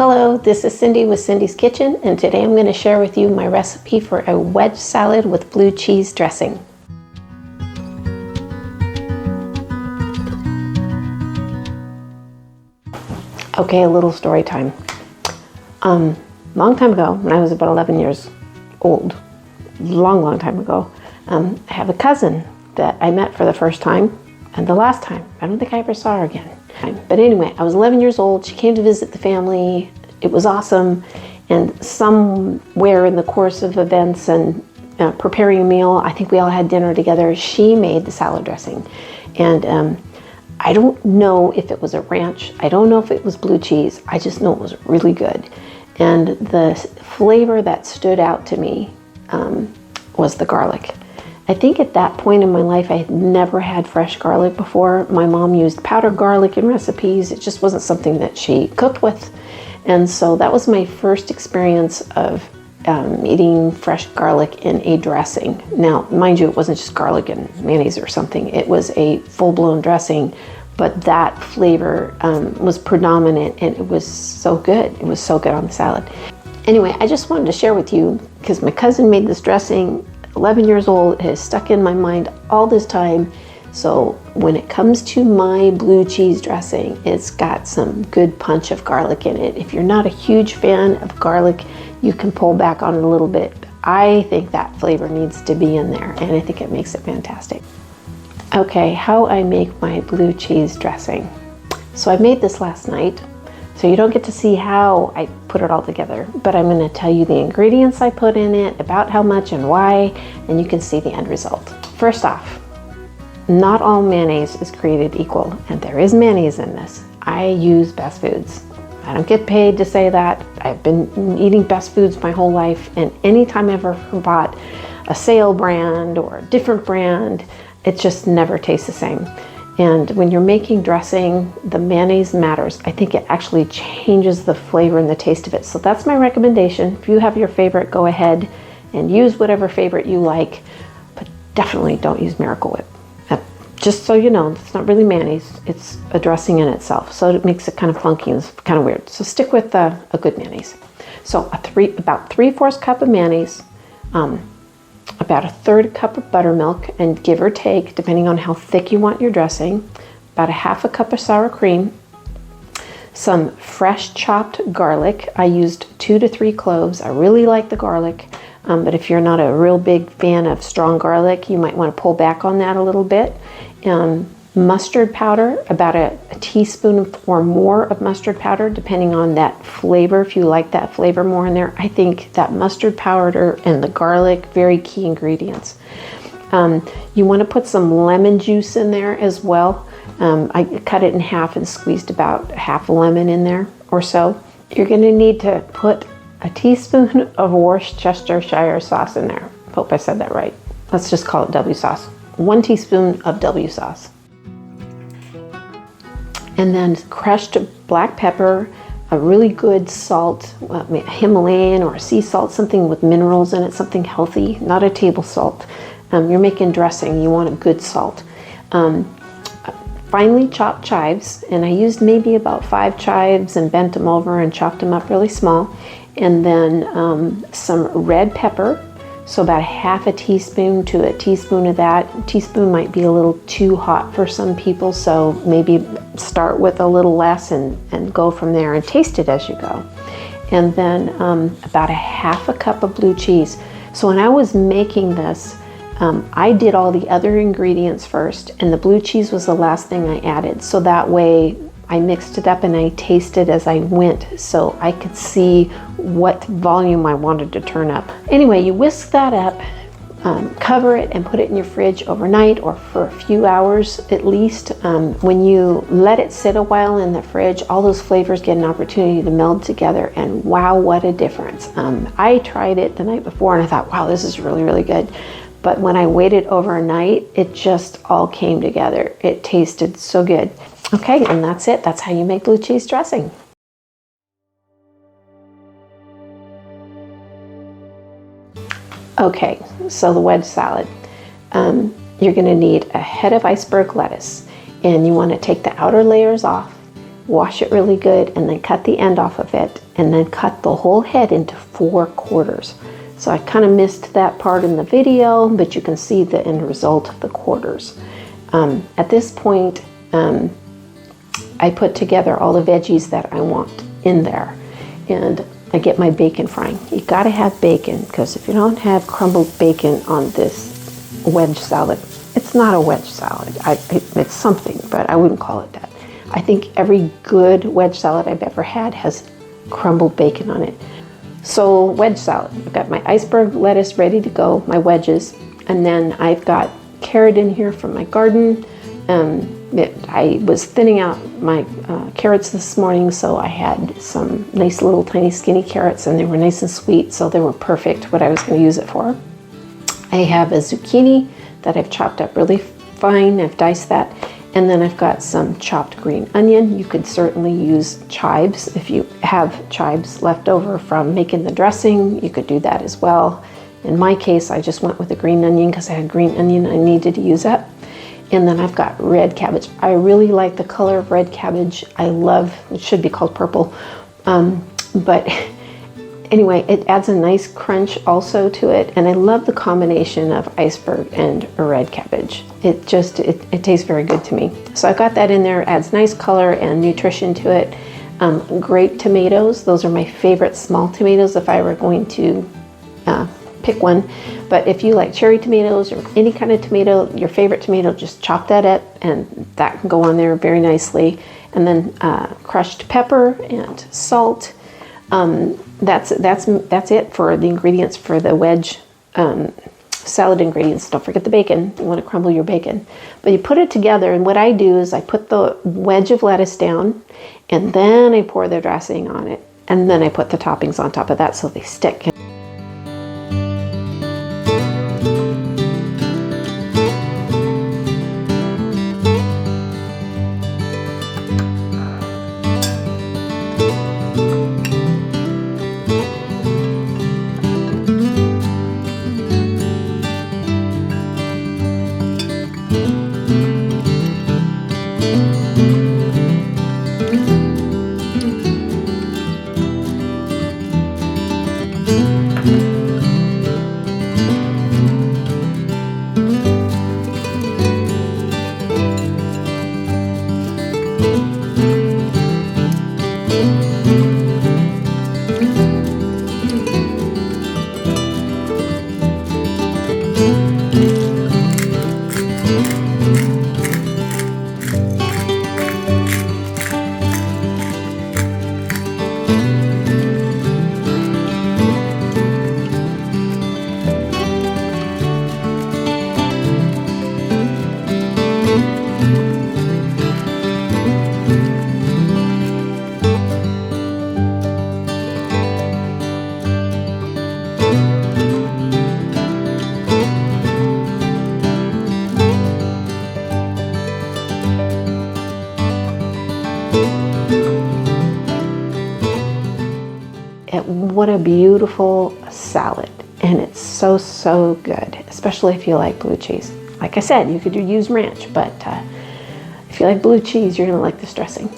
Hello, this is Cindy with Cindy's Kitchen, and today I'm going to share with you my recipe for a wedge salad with blue cheese dressing. Okay, a little story time. Long time ago, when I was about 11 years old, long time ago, I have a cousin that I met for the first time and the last time. I don't think I ever saw her again. But anyway, I was 11 years old. She came to visit the family. It was awesome. And somewhere in the course of events and preparing a meal, I think we all had dinner together, she made the salad dressing. And I don't know if it was a ranch. I don't know if it was blue cheese. I just know it was really good. And the flavor that stood out to me was the garlic. I think at that point in my life, I had never had fresh garlic before. My mom used powdered garlic in recipes. It just wasn't something that she cooked with. And so that was my first experience of eating fresh garlic in a dressing. Now, mind you, it wasn't just garlic and mayonnaise or something. It was a full-blown dressing, but that flavor was predominant, and it was so good. It was so good on the salad. Anyway, I just wanted to share with you, because my cousin made this dressing, 11 years old, it has stuck in my mind all this time. So when it comes to my blue cheese dressing, it's got some good punch of garlic in it. If you're not a huge fan of garlic, you can pull back on it a little bit. I think that flavor needs to be in there, and I think it makes it fantastic. Okay, how I make my blue cheese dressing. So I made this last night, so you don't get to see how I put it all together, but I'm going to tell you the ingredients I put in it, about how much and why, and you can see the end result. First off, not all mayonnaise is created equal, and there is mayonnaise in this. I use Best Foods. I don't get paid to say that. I've been eating Best Foods my whole life, and anytime I've ever bought a sale brand or a different brand, it just never tastes the same. And when you're making dressing, the mayonnaise matters. I think it actually changes the flavor and the taste of it. So that's my recommendation. If you have your favorite, go ahead and use whatever favorite you like, but definitely don't use Miracle Whip. Just so you know, it's not really mayonnaise, it's a dressing in itself. So it makes it kind of funky and it's kind of weird. So stick with a good mayonnaise. So about 3/4 cup of mayonnaise, about 1/3 cup of buttermilk, and give or take, depending on how thick you want your dressing, about 1/2 cup of sour cream, some fresh chopped garlic. I used 2 to 3 cloves. I really like the garlic, but if you're not a real big fan of strong garlic, you might want to pull back on that a little bit. Mustard powder, about a teaspoon or more of mustard powder, depending on that flavor. If you like that flavor more in there, I think that mustard powder and the garlic, very key ingredients. You want to put some lemon juice in there as well. I cut it in half and squeezed about half a lemon in there or so. You're going to need to put a teaspoon of Worcestershire sauce in there. Hope I said that right. Let's just call it W sauce. 1 teaspoon of W sauce. And then crushed black pepper, a really good salt, Himalayan or sea salt, something with minerals in it, something healthy, not a table salt. You're making dressing, you want a good salt. Finely chopped chives, and I used maybe about 5 chives and bent them over and chopped them up really small. And then some red pepper, so about 1/2 teaspoon to a teaspoon of that. A teaspoon might be a little too hot for some people, so maybe start with a little less and go from there and taste it as you go. And then about 1/2 cup of blue cheese. So when I was making this, I did all the other ingredients first, and the blue cheese was the last thing I added. So that way I mixed it up and I tasted as I went, so I could see what volume I wanted to turn up. Anyway, you whisk that up, cover it, and put it in your fridge overnight or for a few hours at least. When you let it sit a while in the fridge, all those flavors get an opportunity to meld together, and wow, what a difference. I tried it the night before and I thought, wow, this is really, really good. But when I waited overnight, it just all came together. It tasted so good. Okay, and that's it. That's how you make blue cheese dressing. Okay, so the wedge salad. You're going to need a head of iceberg lettuce, and you want to take the outer layers off wash it really good, and then cut the end off of it, and then cut the whole head into 4 quarters. So I kind of missed that part in the video, but you can see the end result of the quarters. At this point, I put together all the veggies that I want in there, and I get my bacon frying. You gotta have bacon, because if you don't have crumbled bacon on this wedge salad, it's not a wedge salad. It's something, but I wouldn't call it that. I think every good wedge salad I've ever had has crumbled bacon on it. So wedge salad, I've got my iceberg lettuce ready to go, my wedges, and then I've got carrot in here from my garden. I was thinning out my carrots this morning, so I had some nice little tiny skinny carrots, and they were nice and sweet, so they were perfect what I was going to use it for. I have a zucchini that I've chopped up really fine. I've diced that, and then I've got some chopped green onion. You could certainly use chives. If you have chives left over from making the dressing, you could do that as well. In my case, I just went with the green onion because I had green onion I needed to use up. And then I've got red cabbage. I really like the color of red cabbage. I love, it should be called purple. But anyway, it adds a nice crunch also to it. And I love the combination of iceberg and red cabbage. It tastes very good to me. So I've got that in there, adds nice color and nutrition to it. Grape tomatoes, those are my favorite small tomatoes if I were going to pick one. But if you like cherry tomatoes or any kind of tomato, your favorite tomato, just chop that up, and that can go on there very nicely. And then crushed pepper and salt. That's it for the ingredients for the wedge salad ingredients. Don't forget the bacon. You want to crumble your bacon. But you put it together, and what I do is I put the wedge of lettuce down, and then I pour the dressing on it, and then I put the toppings on top of that so they stick. What a beautiful salad, and it's so good, especially if you like blue cheese. Like I said, you could use ranch, but if you like blue cheese, you're gonna like this dressing.